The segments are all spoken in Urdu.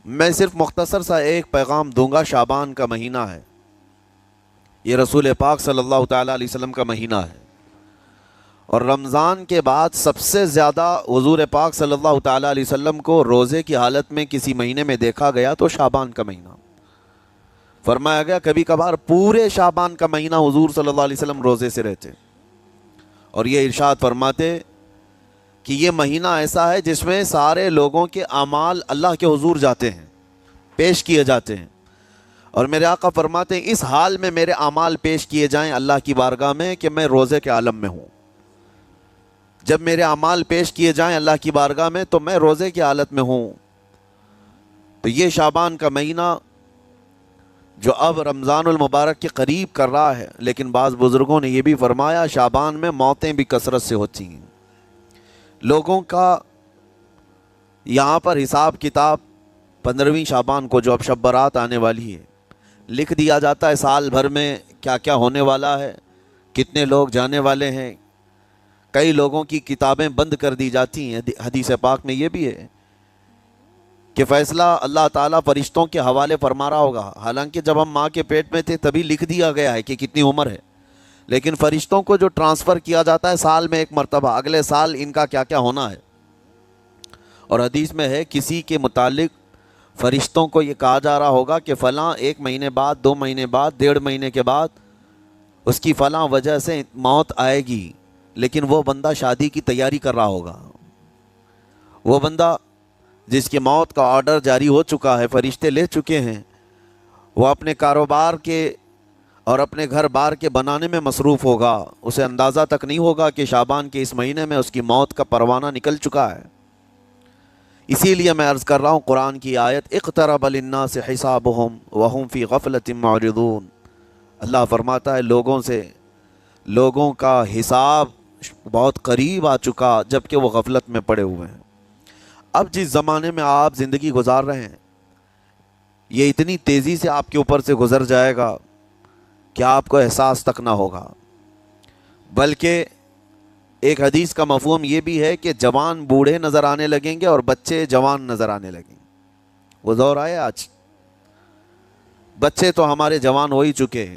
میں صرف مختصر سا ایک پیغام دوں گا. شعبان کا مہینہ ہے، یہ رسول پاک صلی اللہ تعالیٰ علیہ وسلم کا مہینہ ہے، اور رمضان کے بعد سب سے زیادہ حضور پاک صلی اللہ تعالیٰ علیہ وسلم کو روزے کی حالت میں کسی مہینے میں دیکھا گیا تو شعبان کا مہینہ. فرمایا گیا کبھی کبھار پورے شعبان کا مہینہ حضور صلی اللہ علیہ وسلم روزے سے رہتے، اور یہ ارشاد فرماتے کہ یہ مہینہ ایسا ہے جس میں سارے لوگوں کے اعمال اللہ کے حضور جاتے ہیں، پیش کیے جاتے ہیں. اور میرے آقا فرماتے ہیں اس حال میں میرے اعمال پیش کیے جائیں اللہ کی بارگاہ میں کہ میں روزے کے عالم میں ہوں. جب میرے اعمال پیش کیے جائیں اللہ کی بارگاہ میں تو میں روزے کی حالت میں ہوں. تو یہ شعبان کا مہینہ جو اب رمضان المبارک کے قریب کر رہا ہے، لیکن بعض بزرگوں نے یہ بھی فرمایا شعبان میں موتیں بھی کثرت سے ہوتی ہیں. لوگوں کا یہاں پر حساب کتاب 15ویں شعبان کو جو اب شب برات آنے والی ہے لکھ دیا جاتا ہے، سال بھر میں کیا کیا ہونے والا ہے، کتنے لوگ جانے والے ہیں. کئی لوگوں کی کتابیں بند کر دی جاتی ہیں. حدیث پاک میں یہ بھی ہے کہ فیصلہ اللہ تعالیٰ فرشتوں کے حوالے فرما رہا ہوگا. حالانکہ جب ہم ماں کے پیٹ میں تھے تبھی لکھ دیا گیا ہے کہ کتنی عمر ہے، لیکن فرشتوں کو جو ٹرانسفر کیا جاتا ہے سال میں ایک مرتبہ، اگلے سال ان کا کیا کیا ہونا ہے. اور حدیث میں ہے کسی کے متعلق فرشتوں کو یہ کہا جا رہا ہوگا کہ فلاں 1 مہینے بعد، 2 مہینے بعد، 1.5 مہینے کے بعد اس کی فلاں وجہ سے موت آئے گی، لیکن وہ بندہ شادی کی تیاری کر رہا ہوگا. وہ بندہ جس کی موت کا آرڈر جاری ہو چکا ہے، فرشتے لے چکے ہیں، وہ اپنے کاروبار کے اور اپنے گھر بار کے بنانے میں مصروف ہوگا. اسے اندازہ تک نہیں ہوگا کہ شعبان کے اس مہینے میں اس کی موت کا پروانہ نکل چکا ہے. اسی لیے میں عرض کر رہا ہوں قرآن کی آیت اقترب للناس حسابهم وهم فی غفلۃ معرضون. اللہ فرماتا ہے لوگوں کا حساب بہت قریب آ چکا جبکہ وہ غفلت میں پڑے ہوئے ہیں. اب جس زمانے میں آپ زندگی گزار رہے ہیں یہ اتنی تیزی سے آپ کے اوپر سے گزر جائے گا کہ آپ کو احساس تک نہ ہوگا. بلکہ ایک حدیث کا مفہوم یہ بھی ہے کہ جوان بوڑھے نظر آنے لگیں گے اور بچے جوان نظر آنے لگیں گے. وہ دور آیا آج. بچے تو ہمارے جوان ہو ہی چکے ہیں.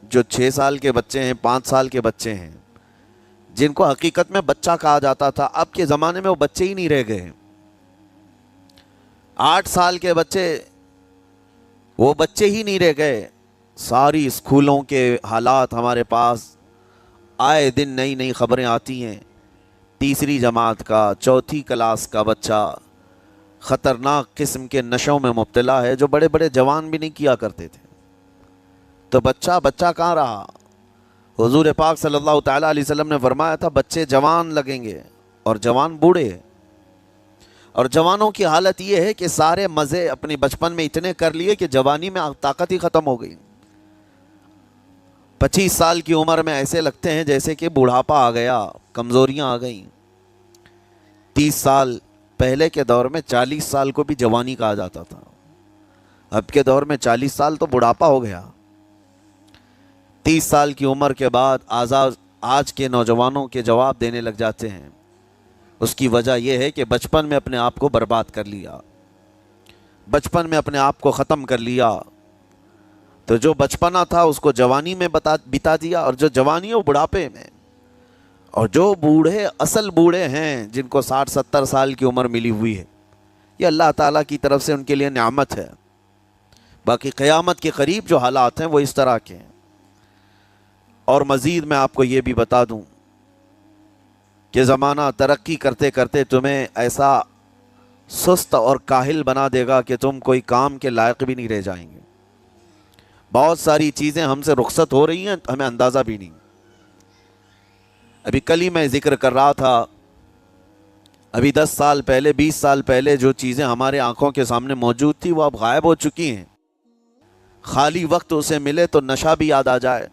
جو 6 سال کے بچے ہیں، 5 سال کے بچے ہیں، جن کو حقیقت میں بچہ کہا جاتا تھا، اب کے زمانے میں وہ بچے ہی نہیں رہ گئے. 8 سال کے بچے وہ بچے ہی نہیں رہ گئے. ساری اسکولوں کے حالات ہمارے پاس آئے دن نئی نئی خبریں آتی ہیں. 3ری جماعت کا، 4تھی کلاس کا بچہ خطرناک قسم کے نشوں میں مبتلا ہے جو بڑے بڑے جوان بھی نہیں کیا کرتے تھے. تو بچہ کہاں رہا؟ حضور پاک صلی اللہ تعالیٰ علیہ وسلم نے فرمایا تھا بچے جوان لگیں گے اور جوان بوڑھے. اور جوانوں کی حالت یہ ہے کہ سارے مزے اپنے بچپن میں اتنے کر لیے کہ جوانی میں طاقت ہی ختم ہو گئی. 25 سال کی عمر میں ایسے لگتے ہیں جیسے کہ بڑھاپا آ گیا، کمزوریاں آ گئیں. 30 سال پہلے کے دور میں 40 سال کو بھی جوانی کہا جاتا تھا. اب کے دور میں 40 سال تو بڑھاپا ہو گیا. 30 سال کی عمر کے بعد آج کے نوجوانوں کے جواب دینے لگ جاتے ہیں. اس کی وجہ یہ ہے کہ بچپن میں اپنے آپ کو برباد کر لیا، بچپن میں اپنے آپ کو ختم کر لیا. تو جو بچپنا تھا اس کو جوانی میں بتا دیا، اور جو جوانی ہے وہ بڑھاپے میں. اور جو بوڑھے اصل بوڑھے ہیں جن کو 60-70 سال کی عمر ملی ہوئی ہے، یہ اللہ تعالیٰ کی طرف سے ان کے لیے نعمت ہے. باقی قیامت کے قریب جو حالات ہیں وہ اس طرح کے ہیں. اور مزید میں آپ کو یہ بھی بتا دوں کہ زمانہ ترقی کرتے کرتے تمہیں ایسا سست اور کاہل بنا دے گا کہ تم کوئی کام کے لائق بھی نہیں رہ جائیں گے. بہت ساری چیزیں ہم سے رخصت ہو رہی ہیں، ہمیں اندازہ بھی نہیں. ابھی کل ہی میں ذکر کر رہا تھا، ابھی 10 سال پہلے، 20 سال پہلے جو چیزیں ہمارے آنکھوں کے سامنے موجود تھی وہ اب غائب ہو چکی ہیں. خالی وقت اسے ملے تو نشہ بھی یاد آ جائے،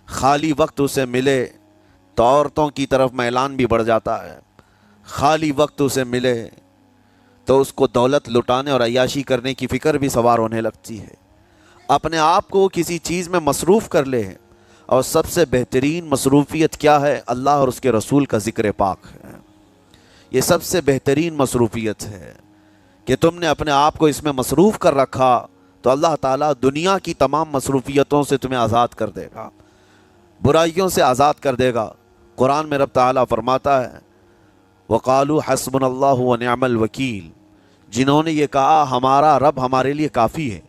خالی وقت اسے ملے تو عورتوں کی طرف میلان بھی بڑھ جاتا ہے، خالی وقت اسے ملے تو اس کو دولت لٹانے اور عیاشی کرنے کی فکر بھی سوار ہونے لگتی ہے. اپنے آپ کو کسی چیز میں مصروف کر لے. اور سب سے بہترین مصروفیت کیا ہے؟ اللہ اور اس کے رسول کا ذکر پاک ہے. یہ سب سے بہترین مصروفیت ہے کہ تم نے اپنے آپ کو اس میں مصروف کر رکھا تو اللہ تعالیٰ دنیا کی تمام مصروفیتوں سے تمہیں آزاد کر دے گا، برائیوں سے آزاد کر دے گا۔ قرآن میں رب تعالیٰ فرماتا ہے وَقَالُوا حَسْبُنَا اللَّهُ وَنِعْمَ الْوَكِيلُ، جنہوں نے یہ کہا ہمارا رب ہمارے لیے کافی ہے،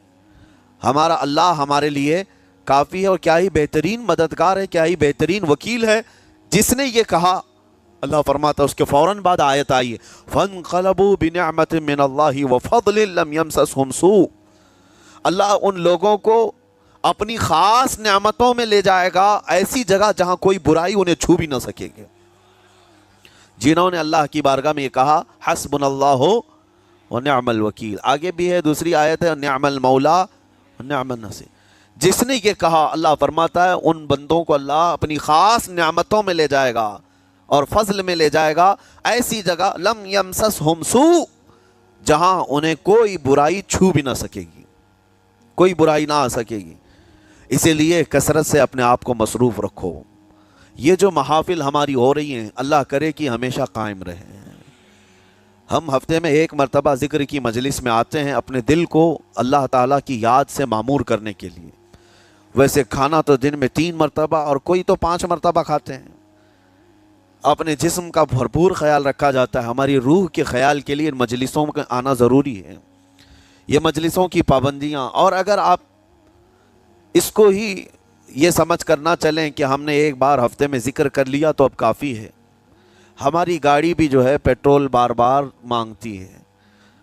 ہمارا اللہ ہمارے لیے کافی ہے، اور کیا ہی بہترین مددگار ہے، کیا ہی بہترین وکیل ہے جس نے یہ کہا۔ اللہ فرماتا ہے اس کے فوراً بعد آیت آئی فَانْقَلَبُوا بِنِعْمَةٍ مِّنَ اللَّهِ وَفَضْلٍ لَمْ يَمْسَسْهُمْ سُوءٌ، اللہ ان لوگوں کو اپنی خاص نعمتوں میں لے جائے گا، ایسی جگہ جہاں کوئی برائی انہیں چھو بھی نہ سکے گی۔ جنہوں نے اللہ کی بارگاہ میں یہ کہا حسبنا اللہ ونعم الوکیل، آگے بھی ہے دوسری آیت ہے نعم المولا ونعم النصیر، جس نے یہ کہا اللہ فرماتا ہے ان بندوں کو اللہ اپنی خاص نعمتوں میں لے جائے گا اور فضل میں لے جائے گا، ایسی جگہ لم یمسسہم سوء، جہاں انہیں کوئی برائی چھو بھی نہ سکے گی، کوئی برائی نہ آ سکے گی۔ اسی لیے کثرت سے اپنے آپ کو مصروف رکھو۔ یہ جو محافل ہماری ہو رہی ہیں اللہ کرے کہ ہمیشہ قائم رہیں۔ ہم ہفتے میں ایک مرتبہ ذکر کی مجلس میں آتے ہیں اپنے دل کو اللہ تعالیٰ کی یاد سے معمور کرنے کے لیے۔ ویسے کھانا تو دن میں 3 مرتبہ اور کوئی تو 5 مرتبہ کھاتے ہیں۔ اپنے جسم کا بھرپور خیال رکھا جاتا ہے، ہماری روح کے خیال کے لیے ان مجلسوں میں آنا ضروری ہے۔ یہ مجلسوں کی پابندیاں، اور اگر آپ اس کو ہی یہ سمجھ کر نہ چلیں کہ ہم نے ایک بار ہفتے میں ذکر کر لیا تو اب کافی ہے۔ ہماری گاڑی بھی جو ہے پیٹرول بار بار مانگتی ہے،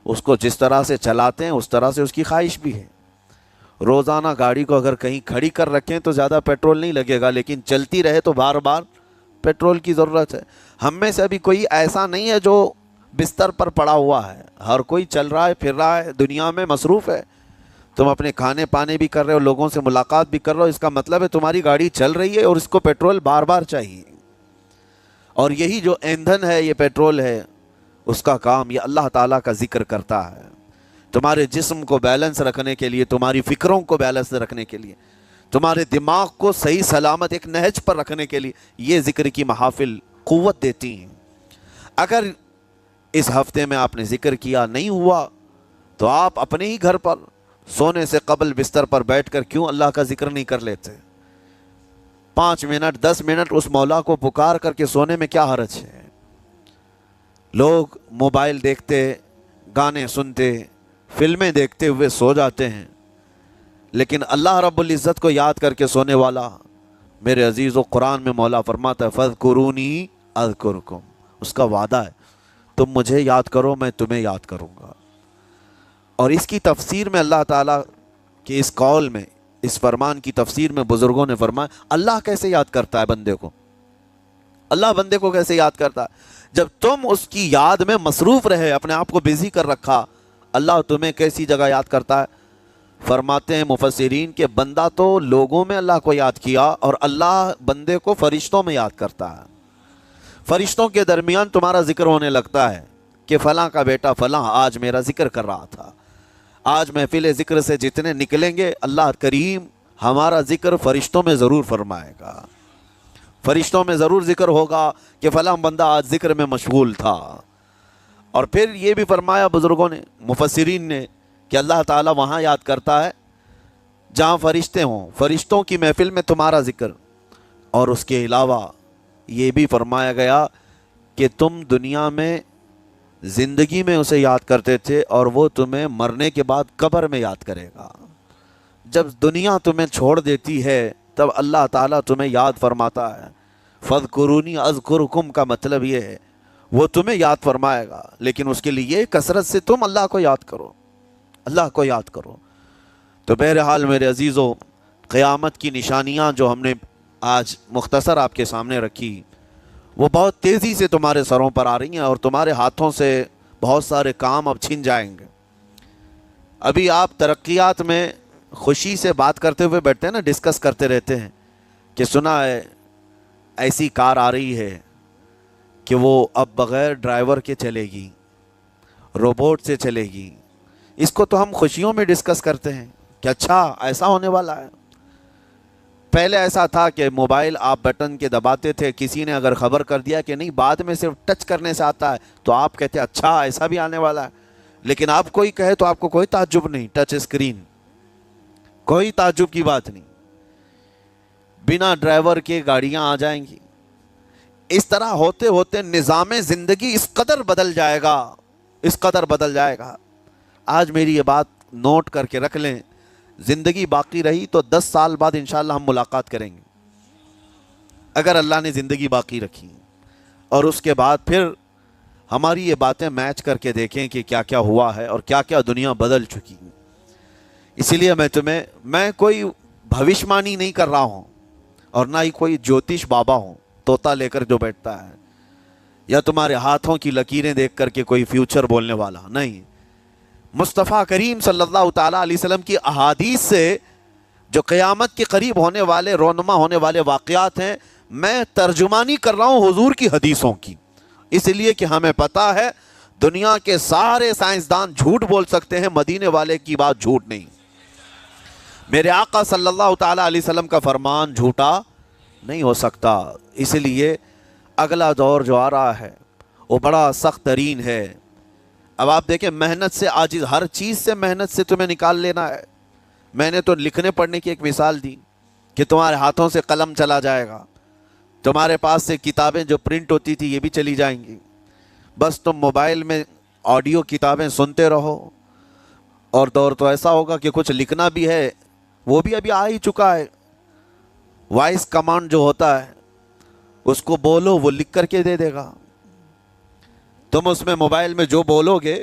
اس کو جس طرح سے چلاتے ہیں اس طرح سے اس کی خواہش بھی ہے۔ روزانہ گاڑی کو اگر کہیں کھڑی کر رکھیں تو زیادہ پیٹرول نہیں لگے گا، لیکن چلتی رہے تو بار بار پیٹرول کی ضرورت ہے۔ ہم میں سے ابھی کوئی ایسا نہیں ہے جو بستر پر پڑا ہوا ہے، ہر کوئی چل رہا ہے، پھر رہا ہے، دنیا میں مصروف ہے۔ تم اپنے کھانے پانے بھی کر رہے ہو، لوگوں سے ملاقات بھی کر رہے ہو، اس کا مطلب ہے تمہاری گاڑی چل رہی ہے اور اس کو پیٹرول بار بار چاہیے۔ اور یہی جو ایندھن ہے، یہ پیٹرول ہے، اس کا کام یہ اللہ تعالیٰ کا ذکر کرتا ہے۔ تمہارے جسم کو بیلنس رکھنے کے لیے، تمہاری فکروں کو بیلنس رکھنے کے لیے، تمہارے دماغ کو صحیح سلامت ایک نہج پر رکھنے کے لیے یہ ذکر کی محافل قوت دیتی ہیں۔ اگر اس ہفتے میں آپ نے ذکر کیا نہیں ہوا تو آپ اپنے ہی گھر پر سونے سے قبل بستر پر بیٹھ کر کیوں اللہ کا ذکر نہیں کر لیتے؟ 5 منٹ 10 منٹ اس مولا کو پکار کر کے سونے میں کیا حرج ہے؟ لوگ موبائل دیکھتے، گانے سنتے، فلمیں دیکھتے ہوئے سو جاتے ہیں، لیکن اللہ رب العزت کو یاد کر کے سونے والا، میرے عزیز و قرآن میں مولا فرماتا ہے فَاذْكُرُونِي أَذْكُرْكُمْ، اس کا وعدہ ہے تم مجھے یاد کرو میں تمہیں یاد کروں گا۔ اور اس کی تفسیر میں اللہ تعالیٰ کے اس قول میں، اس فرمان کی تفسیر میں بزرگوں نے فرمایا اللہ کیسے یاد کرتا ہے بندے کو؟ اللہ بندے کو کیسے یاد کرتا ہے؟ جب تم اس کی یاد میں مصروف رہے، اپنے آپ کو بزی کر رکھا، اللہ تمہیں کیسی جگہ یاد کرتا ہے؟ فرماتے ہیں مفسرین کہ بندہ تو لوگوں میں اللہ کو یاد کیا اور اللہ بندے کو فرشتوں میں یاد کرتا ہے۔ فرشتوں کے درمیان تمہارا ذکر ہونے لگتا ہے کہ فلاں کا بیٹا فلاں آج میرا ذکر کر رہا تھا۔ آج محفل ذکر سے جتنے نکلیں گے اللہ کریم ہمارا ذکر فرشتوں میں ضرور فرمائے گا، فرشتوں میں ضرور ذکر ہوگا کہ فلاں بندہ آج ذکر میں مشغول تھا۔ اور پھر یہ بھی فرمایا بزرگوں نے، مفسرین نے، کہ اللہ تعالیٰ وہاں یاد کرتا ہے جہاں فرشتے ہوں، فرشتوں کی محفل میں تمہارا ذکر۔ اور اس کے علاوہ یہ بھی فرمایا گیا کہ تم دنیا میں زندگی میں اسے یاد کرتے تھے اور وہ تمہیں مرنے کے بعد قبر میں یاد کرے گا۔ جب دنیا تمہیں چھوڑ دیتی ہے تب اللہ تعالیٰ تمہیں یاد فرماتا ہے۔ فَاذْكُرُونِي أَذْكُرْكُمْ کا مطلب یہ ہے وہ تمہیں یاد فرمائے گا، لیکن اس کے لیے کثرت سے تم اللہ کو یاد کرو، اللہ کو یاد کرو۔ تو بہرحال میرے عزیزو، قیامت کی نشانیاں جو ہم نے آج مختصر آپ کے سامنے رکھی وہ بہت تیزی سے تمہارے سروں پر آ رہی ہیں اور تمہارے ہاتھوں سے بہت سارے کام اب چھن جائیں گے۔ ابھی آپ ترقیات میں خوشی سے بات کرتے ہوئے بیٹھتے ہیں نا، ڈسکس کرتے رہتے ہیں کہ سنا ہے ایسی کار آ رہی ہے کہ وہ اب بغیر ڈرائیور کے چلے گی، روبوٹ سے چلے گی۔ اس کو تو ہم خوشیوں میں ڈسکس کرتے ہیں کہ اچھا ایسا ہونے والا ہے۔ پہلے ایسا تھا کہ موبائل آپ بٹن کے دباتے تھے، کسی نے اگر خبر کر دیا کہ نہیں بعد میں صرف ٹچ کرنے سے آتا ہے تو آپ کہتے اچھا ایسا بھی آنے والا ہے۔ لیکن آپ کوئی کہے تو آپ کو کوئی تعجب نہیں، ٹچ اسکرین، کوئی تعجب کی بات نہیں، بنا ڈرائیور کے گاڑیاں آ جائیں گی۔ اس طرح ہوتے ہوتے نظام زندگی اس قدر بدل جائے گا، اس قدر بدل جائے گا۔ آج میری یہ بات نوٹ کر کے رکھ لیں، زندگی باقی رہی تو 10 سال بعد انشاءاللہ ہم ملاقات کریں گے، اگر اللہ نے زندگی باقی رکھی، اور اس کے بعد پھر ہماری یہ باتیں میچ کر کے دیکھیں کہ کیا کیا ہوا ہے اور کیا کیا دنیا بدل چکی۔ اسی لیے میں کوئی بھوشمانی نہیں کر رہا ہوں، اور نہ ہی کوئی جوتش بابا ہوں طوطا لے کر جو بیٹھتا ہے، یا تمہارے ہاتھوں کی لکیریں دیکھ کر کے کوئی فیوچر بولنے والا نہیں۔ مصطفیٰ کریم صلی اللہ تعالیٰ علیہ وسلم کی احادیث سے جو قیامت کے قریب ہونے والے، رونما ہونے والے واقعات ہیں، میں ترجمانی کر رہا ہوں حضور کی حدیثوں کی، اس لیے کہ ہمیں پتا ہے دنیا کے سارے سائنسدان جھوٹ بول سکتے ہیں، مدینے والے کی بات جھوٹ نہیں۔ میرے آقا صلی اللہ تعالیٰ علیہ وسلم کا فرمان جھوٹا نہیں ہو سکتا۔ اس لیے اگلا دور جو آ رہا ہے وہ بڑا سخت ترین ہے۔ اب آپ دیکھیں، محنت سے عاجز، ہر چیز سے محنت سے تمہیں نکال لینا ہے۔ میں نے تو لکھنے پڑھنے کی ایک مثال دی کہ تمہارے ہاتھوں سے قلم چلا جائے گا، تمہارے پاس سے کتابیں جو پرنٹ ہوتی تھی یہ بھی چلی جائیں گی، بس تم موبائل میں آڈیو کتابیں سنتے رہو۔ اور دور تو ایسا ہوگا کہ کچھ لکھنا بھی ہے، وہ بھی ابھی آ ہی چکا ہے، وائس کمانڈ جو ہوتا ہے اس کو بولو وہ لکھ کر کے دے دے گا، تم اس میں موبائل میں جو بولو گے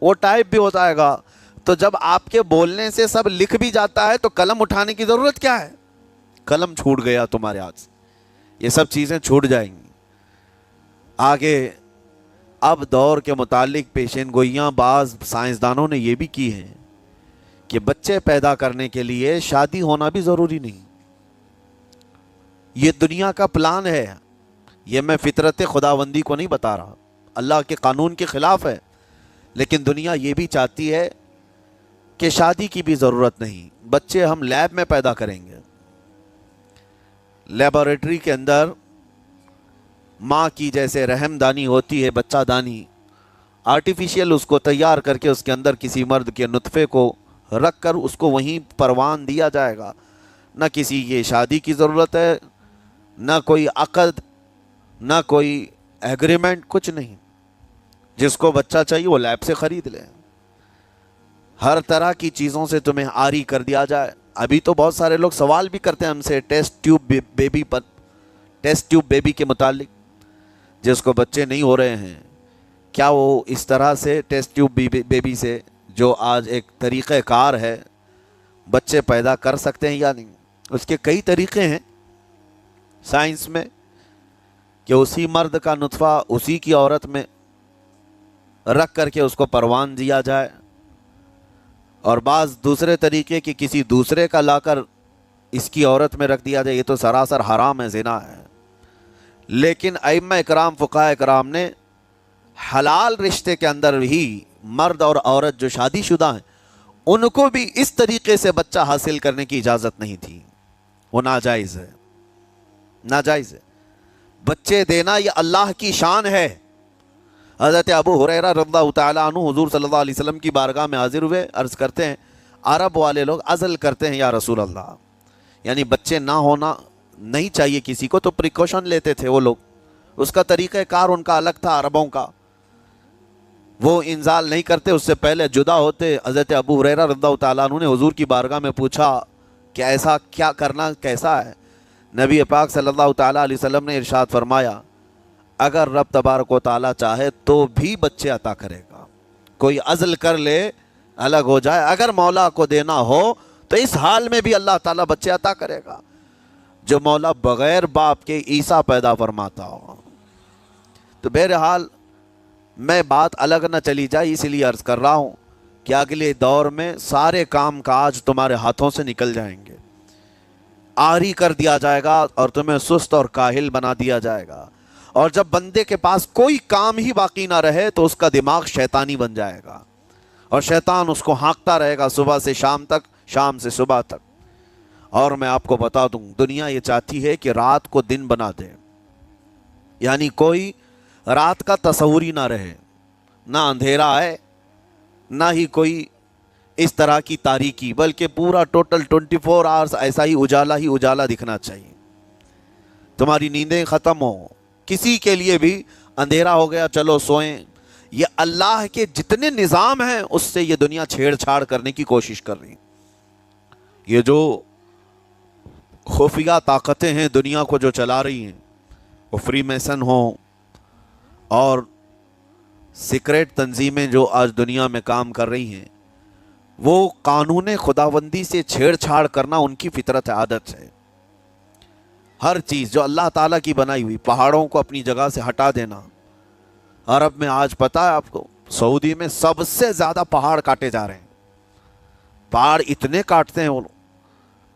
وہ ٹائپ بھی ہو جائے گا۔ تو جب آپ کے بولنے سے سب لکھ بھی جاتا ہے تو قلم اٹھانے کی ضرورت کیا ہے؟ قلم چھوٹ گیا تمہارے ہاتھ سے، یہ سب چیزیں چھوٹ جائیں گی آگے۔ اب دور کے متعلق پیشین گوئیاں بعض سائنسدانوں نے یہ بھی کی ہیں کہ بچے پیدا کرنے کے لیے شادی ہونا بھی ضروری نہیں، یہ دنیا کا پلان ہے، یہ میں فطرت خداوندی کو نہیں بتا رہا، اللہ کے قانون کے خلاف ہے، لیکن دنیا یہ بھی چاہتی ہے کہ شادی کی بھی ضرورت نہیں، بچے ہم لیب میں پیدا کریں گے، لیبارٹری کے اندر ماں کی جیسے رحم دانی ہوتی ہے، بچہ دانی، آرٹیفیشیل اس کو تیار کر کے اس کے اندر کسی مرد کے نطفے کو رکھ کر اس کو وہیں پروان دیا جائے گا۔ نہ کسی کی شادی کی ضرورت ہے، نہ کوئی عقد، نہ کوئی ایگریمنٹ، کچھ نہیں، جس کو بچہ چاہیے وہ لیب سے خرید لے، ہر طرح کی چیزوں سے تمہیں آری کر دیا جائے۔ ابھی تو بہت سارے لوگ سوال بھی کرتے ہیں ہم سے ٹیسٹ ٹیوب بیبی کے متعلق، جس کو بچے نہیں ہو رہے ہیں، کیا وہ اس طرح سے ٹیسٹ ٹیوب بیبی سے، جو آج ایک طریقہ کار ہے، بچے پیدا کر سکتے ہیں یا نہیں؟ اس کے کئی طریقے ہیں سائنس میں، کہ اسی مرد کا نطفہ اسی کی عورت میں رکھ کر کے اس کو پروان دیا جائے، اور بعض دوسرے طریقے کہ کسی دوسرے کا لا کر اس کی عورت میں رکھ دیا جائے، یہ تو سراسر حرام ہے، زنا ہے۔ لیکن ائمہ اکرام، فقہاء اکرام نے حلال رشتے کے اندر ہی مرد اور عورت جو شادی شدہ ہیں ان کو بھی اس طریقے سے بچہ حاصل کرنے کی اجازت نہیں تھی، وہ ناجائز ہے، ناجائز ہے۔ بچے دینا یہ اللہ کی شان ہے۔ حضرت ابو ہریرہ رضی اللہ تعالیٰ عنہ حضور صلی اللہ علیہ وسلم کی بارگاہ میں حاضر ہوئے، عرض کرتے ہیں عرب والے لوگ عزل کرتے ہیں یا رسول اللہ، یعنی بچے نہ ہونا نہیں چاہیے کسی کو، تو پریکاشن لیتے تھے وہ لوگ، اس کا طریقہ کار ان کا الگ تھا عربوں کا، وہ انزال نہیں کرتے، اس سے پہلے جدا ہوتے۔ حضرت ابو ہریرہ رضی اللہ تعالیٰ عنہ نے حضور کی بارگاہ میں پوچھا کہ ایسا کیا کرنا کیسا ہے؟ نبی پاک صلی اللہ تعالیٰ علیہ وسلم نے ارشاد فرمایا، اگر رب تبارک و تعالیٰ چاہے تو بھی بچے عطا کرے گا، کوئی عزل کر لے الگ ہو جائے، اگر مولا کو دینا ہو تو اس حال میں بھی اللہ تعالیٰ بچے عطا کرے گا، جو مولا بغیر باپ کے عیسیٰ پیدا فرماتا ہو۔ تو بہرحال میں بات الگ نہ چلی جائے، اس لیے عرض کر رہا ہوں کہ اگلے دور میں سارے کام کاج تمہارے ہاتھوں سے نکل جائیں گے، آری کر دیا جائے گا اور تمہیں سست اور کاہل بنا دیا جائے گا، اور جب بندے کے پاس کوئی کام ہی باقی نہ رہے تو اس کا دماغ شیطانی بن جائے گا، اور شیطان اس کو ہانکتا رہے گا صبح سے شام تک، شام سے صبح تک۔ اور میں آپ کو بتا دوں، دنیا یہ چاہتی ہے کہ رات کو دن بنا دے، یعنی کوئی رات کا تصور ہی نہ رہے، نہ اندھیرا ہے نہ ہی کوئی اس طرح کی تاریکی، بلکہ پورا ٹوٹل 24 آورز ایسا ہی اجالا دکھنا چاہیے. تمہاری نیندیں ختم ہو، کسی کے لیے بھی اندھیرا ہو گیا چلو سوئیں. یہ اللہ کے جتنے نظام ہیں اس سے یہ دنیا چھیڑ چھاڑ کرنے کی کوشش کر رہی. یہ جو خفیہ طاقتیں ہیں دنیا کو جو چلا رہی ہیں، وہ فری میسن ہوں اور سیکریٹ تنظیمیں جو آج دنیا میں کام کر رہی ہیں، وہ قانون خداوندی سے چھیڑ چھاڑ کرنا ان کی فطرت عادت ہے. ہر چیز جو اللہ تعالیٰ کی بنائی ہوئی، پہاڑوں کو اپنی جگہ سے ہٹا دینا. عرب میں آج پتہ ہے آپ کو، سعودی میں سب سے زیادہ پہاڑ کاٹے جا رہے ہیں. پہاڑ اتنے کاٹتے ہیں وہ،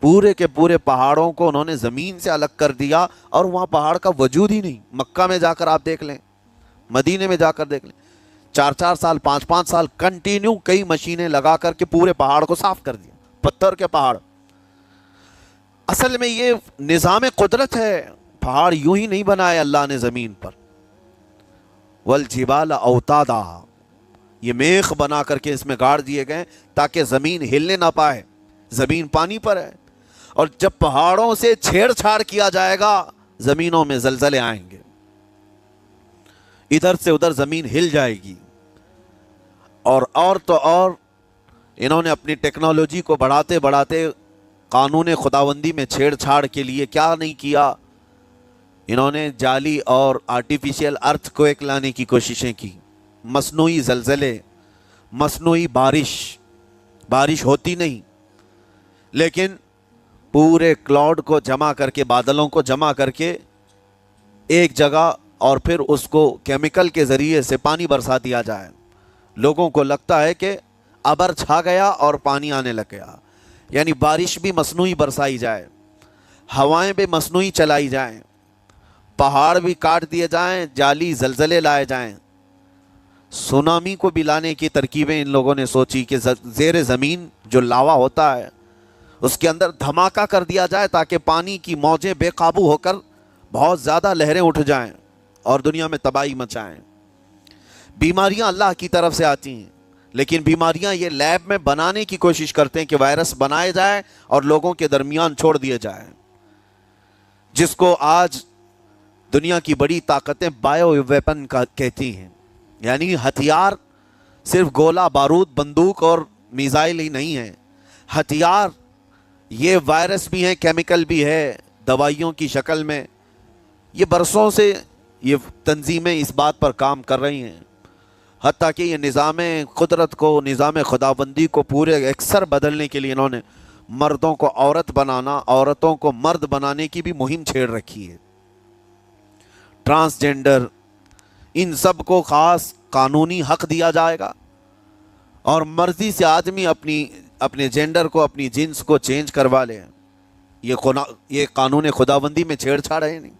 پورے کے پورے پہاڑوں کو انہوں نے زمین سے الگ کر دیا اور وہاں پہاڑ کا وجود ہی نہیں. مکہ میں جا کر آپ دیکھ لیں، مدینے میں جا کر دیکھ لیں، 4 سال 5 سال کنٹینیو کئی مشینیں لگا کر کے پورے پہاڑ کو صاف کر دیا، پتھر کے پہاڑ. اصل میں یہ نظام قدرت ہے. پہاڑ یوں ہی نہیں بنائے اللہ نے زمین پر. والجبال اوتادا، یہ میخ بنا کر کے اس میں گاڑ دیے گئے تاکہ زمین ہلنے نہ پائے. زمین پانی پر ہے، اور جب پہاڑوں سے چھیڑ چھاڑ کیا جائے گا زمینوں میں زلزلے آئیں گے، ادھر سے ادھر زمین ہل جائے گی. اور تو اور انہوں نے اپنی ٹیکنالوجی کو بڑھاتے بڑھاتے قانون خداوندی میں چھیڑ چھاڑ کے لیے کیا نہیں کیا. انہوں نے جعلی اور آرٹیفیشل ارتھ کویک لانے کی کوششیں کی، مصنوعی زلزلے، مصنوعی بارش ہوتی نہیں، لیکن پورے کلاؤڈ کو جمع کر کے، بادلوں کو جمع کر کے ایک جگہ، اور پھر اس کو کیمیکل کے ذریعے سے پانی برسا دیا جائے. لوگوں کو لگتا ہے کہ ابر چھا گیا اور پانی آنے لگ گیا. یعنی بارش بھی مصنوعی برسائی جائے، ہوائیں بھی مصنوعی چلائی جائیں، پہاڑ بھی کاٹ دیے جائیں، جعلی زلزلے لائے جائیں. سونامی کو بھی لانے کی ترکیبیں ان لوگوں نے سوچی کہ زیر زمین جو لاوا ہوتا ہے اس کے اندر دھماکہ کر دیا جائے تاکہ پانی کی موجیں بے قابو ہو کر بہت زیادہ لہریں اٹھ جائیں اور دنیا میں تباہی مچائیں. بیماریاں اللہ کی طرف سے آتی ہیں، لیکن بیماریاں یہ لیب میں بنانے کی کوشش کرتے ہیں کہ وائرس بنائے جائیں اور لوگوں کے درمیان چھوڑ دیے جائیں، جس کو آج دنیا کی بڑی طاقتیں بایو ویپن کہتی ہیں. یعنی ہتھیار صرف گولہ بارود بندوق اور میزائل ہی نہیں ہیں، ہتھیار یہ وائرس بھی ہیں، کیمیکل بھی ہے، دوائیوں کی شکل میں. یہ برسوں سے یہ تنظیمیں اس بات پر کام کر رہی ہیں، حتیٰ کہ یہ نظام قدرت کو، نظام خداوندی کو پورے اکثر بدلنے کے لیے انہوں نے مردوں کو عورت بنانا، عورتوں کو مرد بنانے کی بھی مہم چھیڑ رکھی ہے. ٹرانسجینڈر، ان سب کو خاص قانونی حق دیا جائے گا، اور مرضی سے آدمی اپنے جینڈر کو، اپنی جنس کو چینج کروا لے. یہ قانون خداوندی میں چھیڑ چھاڑ ہے نہیں.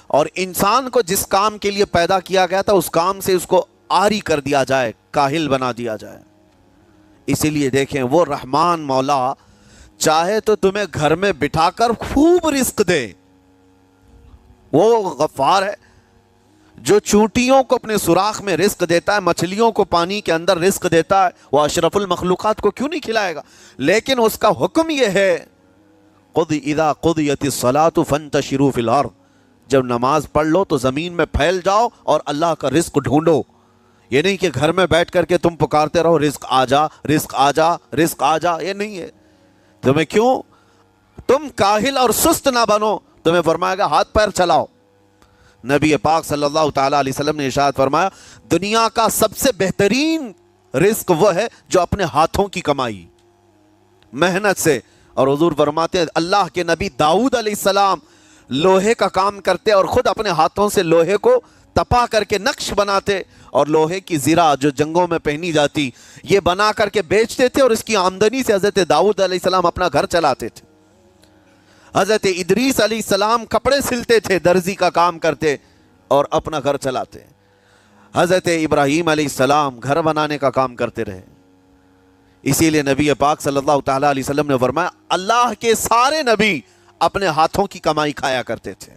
اور انسان کو جس کام کے لیے پیدا کیا گیا تھا اس کام سے اس کو عاری کر دیا جائے، کاہل بنا دیا جائے. اسی لیے دیکھیں، وہ رحمان مولا چاہے تو تمہیں گھر میں بٹھا کر خوب رزق دے. وہ غفار ہے جو چونٹیوں کو اپنے سوراخ میں رزق دیتا ہے، مچھلیوں کو پانی کے اندر رزق دیتا ہے. وہ اشرف المخلوقات کو کیوں نہیں کھلائے گا؟ لیکن اس کا حکم یہ ہے، قُضِ اِذَا قُضِيَتِ الصَّلَاةُ فَانْتَشِرُوا فِي الْأَرْضِ، جب نماز پڑھ لو تو زمین میں پھیل جاؤ اور اللہ کا رزق ڈھونڈو. یہ نہیں کہ گھر میں بیٹھ کر کے تم پکارتے رہو رزق آ جا، رزق آ جا، رزق آ جا. یہ نہیں ہے. تمہیں کیوں؟ تم کاہل اور سست نہ بنو. تمہیں فرمائے گا ہاتھ پیر چلاؤ. نبی پاک صلی اللہ تعالیٰ علیہ وسلم نے ارشاد فرمایا، دنیا کا سب سے بہترین رزق وہ ہے جو اپنے ہاتھوں کی کمائی، محنت سے. اور حضور فرماتے ہیں اللہ کے نبی داؤد علیہ السلام لوہے کا کام کرتے اور خود اپنے ہاتھوں سے لوہے کو تپا کر کے نقش بناتے، اور لوہے کی زرہ جو جنگوں میں پہنی جاتی یہ بنا کر کے بیچتے تھے، اور اس کی آمدنی سے حضرت داؤد علیہ السلام اپنا گھر چلاتے تھے. حضرت ادریس علیہ السلام کپڑے سلتے تھے، درزی کا کام کرتے اور اپنا گھر چلاتے. حضرت ابراہیم علیہ السلام گھر بنانے کا کام کرتے رہے. اسی لیے نبی پاک صلی اللہ تعالیٰ علیہ وسلم نے فرمایا اللہ کے سارے نبی اپنے ہاتھوں کی کمائی کھایا کرتے تھے،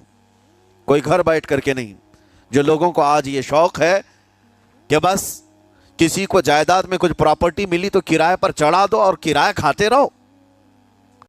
کوئی گھر بیٹھ کر کے نہیں. جو لوگوں کو آج یہ شوق ہے کہ بس کسی کو جائیداد میں کچھ پراپرٹی ملی تو کرائے پر چڑھا دو اور کرایہ کھاتے رہو.